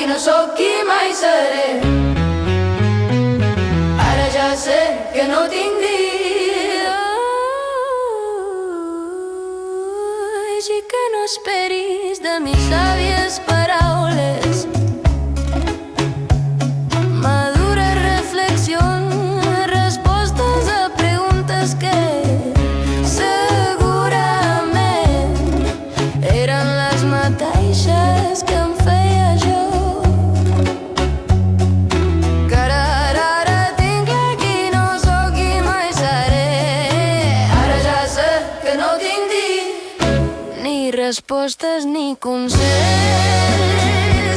qui no sóc qui mai seré. Ara ja sé que no tinc dies i que no esperis de mi sàvies paraules, madures reflexions, respostes a preguntes que segurament eren les mateixes que em feia jo. Que ara tinc clar qui no sóc qui mai seré. Ara ja sé que no tinc ni respostes ni consells,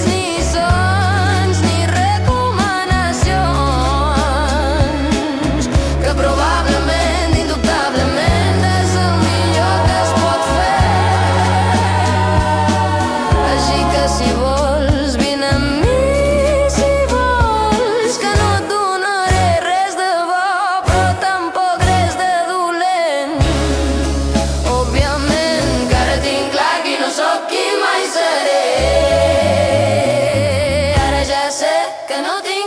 ni sons, ni recomanacions, que probablement, indubtablement és el millor que es pot fer. Així que si vols, vine amb mi, si vols, que no et donaré res de bo, però tampoc res de dolent. Òbviament que ara tinc clar qui no sóc qui mai seré. Ara ja sé que no tinc